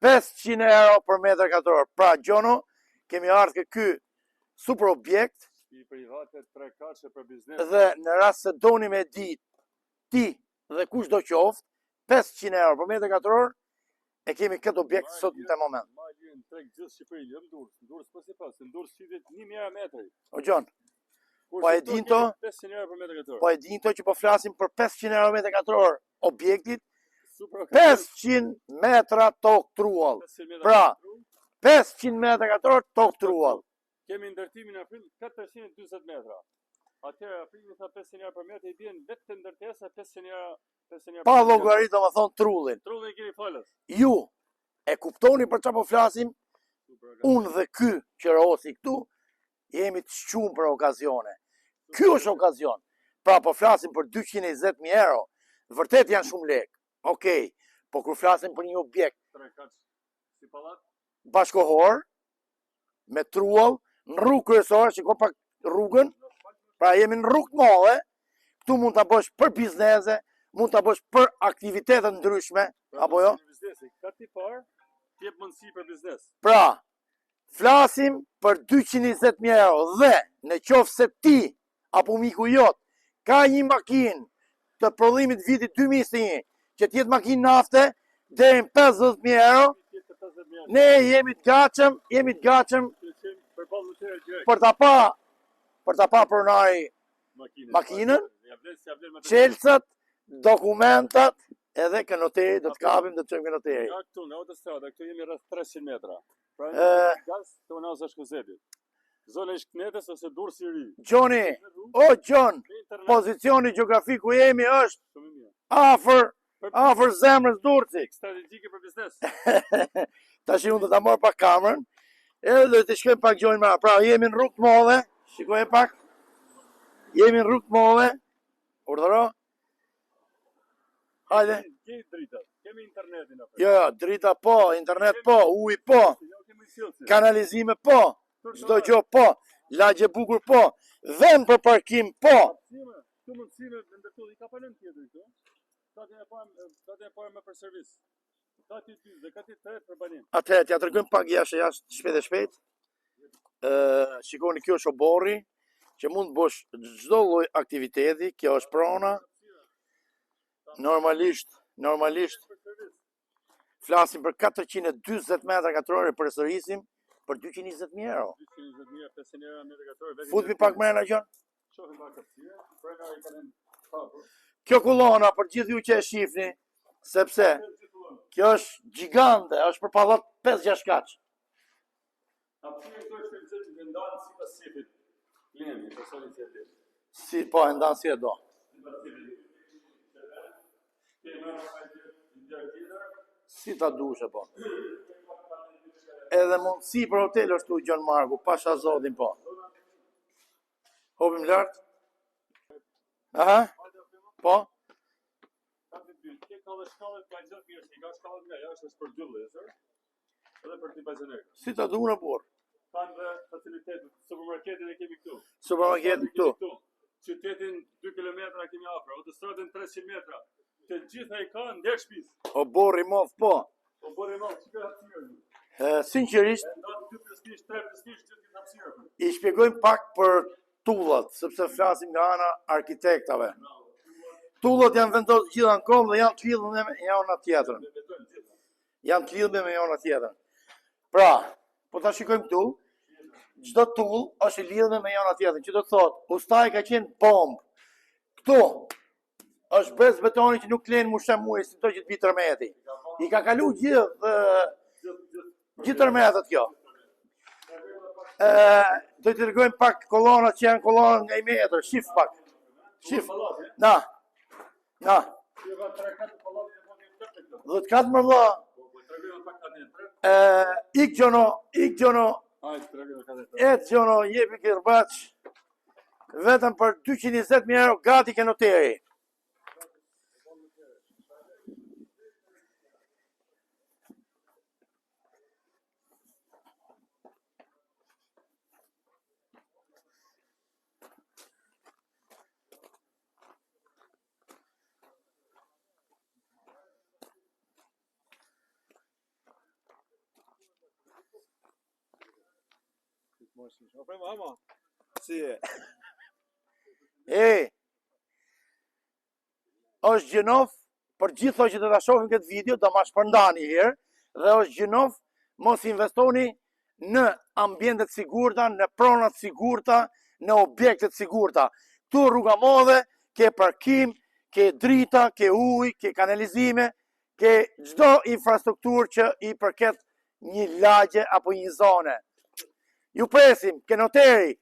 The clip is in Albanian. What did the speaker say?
500 euro për metër katror. Pra, Gjono, kemi ardhur ky super objekt i private 3 kaçe për biznes. Dhe në rast se doni me ditë ti dhe kush do qoftë, 500 euro për metër katror, e kemi këtë objekt sot në të moment. Ma në treg gjithë Shqipërinë, jo në Durrës. Në Durrës po si pas, në Durrës shitet 1000 euro metri. O Gjon, po e dinto, 500 euro për metër katror. Po e dinto që po flasim për 500 euro metër katror objektit, 500 metra tokë truall. Pra, 500 metra katror tokë truall. Kemi ndërtimin aprill 440 metra. Atëherë aprili tha 500 euro për metër, i bën vetë ndërtesa 500 euro. Pa llogarit domethën trullin. Trullin keni falës. Ju e kuptoni për çfarë po flasim? Unë dhe ky që rosi këtu jemi të shqumë për okazione. Ky është okazion. Pra po flasim për 220.000 euro. Vërtet janë shumë lekë. Okej, po kur flasim për një objekt 3 kaç si pallat bashkohor me truall në rrugë kryesore, shiko pak rrugën. Pra jemi në rrugë të madhe. Këtu mund ta bësh për biznese, mund ta bësh për aktivitete ndryshme, apo jo? Ka ti parë, ti jep mundësi për biznes. Pra, flasim për 220.000 euro dhe në qoftë se ti apo miku jot ka një makinë të prodhimit vitit 2021 që t'jetë makinë nafte deri në 50.000 euro, ne jemi të gatshëm për ta pa pronari makinën, çelësat, dokumentat, edhe kënoteri do të kapim, do të çojmë kënoteri. Ja këtu në autostradë, këtu jemi rreth 300 metra. Pra gaz të unazë Shkuzetit. Zona e Shknetës ose Durrës i ri. Gjoni, o Gjon, pozicioni gjeografik ku jemi është afër zemrës Durrësit. Strategjike për biznes. Tash unë do ta marr pak kamerën, edhe do të shkojmë pak Gjon më. Pra jemi në rrugë të madhe, shikoj pak. Jemi në rrugë të madhe. Urdhëro. Hajde. Kemi internetin apo? Jo, drita po, internet po, ujë po. Kanalizime po. Çdo gjë po, lagje bukur po, vend për parkim po. Këtu mundësime me ndërtuar i ka palën tjetër këtu. Datë e parë më për servis. Datë i dytë dhe datë i tretë për banim. Atëherë t'ja tregojmë pak jashtë shpejt. Shikoni, kjo është oborri që mund të bësh çdo lloj aktiviteti, kjo është prona. Normalisht flasim për 440 metra katror për përsërisim për 220.000 euro. 220.000, 500 euro metër katror. Futmi pak më në Gjon. Shohim pak këtu. Prena i kanë. Kjo kolona për gjithë ju që e shihni, sepse kjo është gjigante, është për pallat 5-6 kaç. Aty këto është që ndan sipas sipit. Klienti, personi tjetër. Si po e ndan si e do. Si ta dush po. Edhe mundësi për hotel është tu Gjon Marku, pasha zotin po. Hopim lart. Aha. Po. Ke ka dhe shkallët ka gjithë mirë, si ka shkallët nga jashtë është për gyllë, edhe për t'i bazenerë. Si ta du në burë? Kanë dhe facilitetet, supermarketin e kemi këtu. Supermarketin këtu. Qytetin 2 km kemi afër, autostradën 300 metra. Të gjitha i ka ndër shtëpis. O borri modh po. O borri modh, çka hapësirë. Sinqerisht, Ndan 2 pjesësh, 3 pjesësh gjithë hapësirë. I shpjegojmë pak për tullat, sepse flasim nga ana arkitektave. Tullat janë vendosur gjithë në kom dhe janë të lidhur me njëra tjetrën. Janë të lidhur me njëra tjetrën. Pra, po ta shikojmë këtu, çdo tull është i lidhur me njëra tjetrën. Që do të thotë, ustaj ka qenë bombë. Këtu është brez betoni që nuk len mushë muaj si to që të vi tërmeti. I ka kalu gjithë tërmetet kjo. Do të tregojmë pak kolonat që janë kolonat nga i metër, shif pak. Shif. Na. Dhe të katë më vla. Ik Gjono. Et Gjono, jepi kërbaç. Vetëm për 220.000 euro gati ke noteri. O prema, ama. Si e? Është gjënof, për gjithë që të ta shohin këtë video, do ma shpërndani herë, dhe është gjënof, mos investoni në ambientet sigurta, në pronat sigurta, në objektet sigurta. Tu rruga modhe, ke parkim, ke drita, ke ujë, ke kanalizime, ke çdo infrastrukturë që i përket një lagje apo një zone. Ju presim, ke noteri,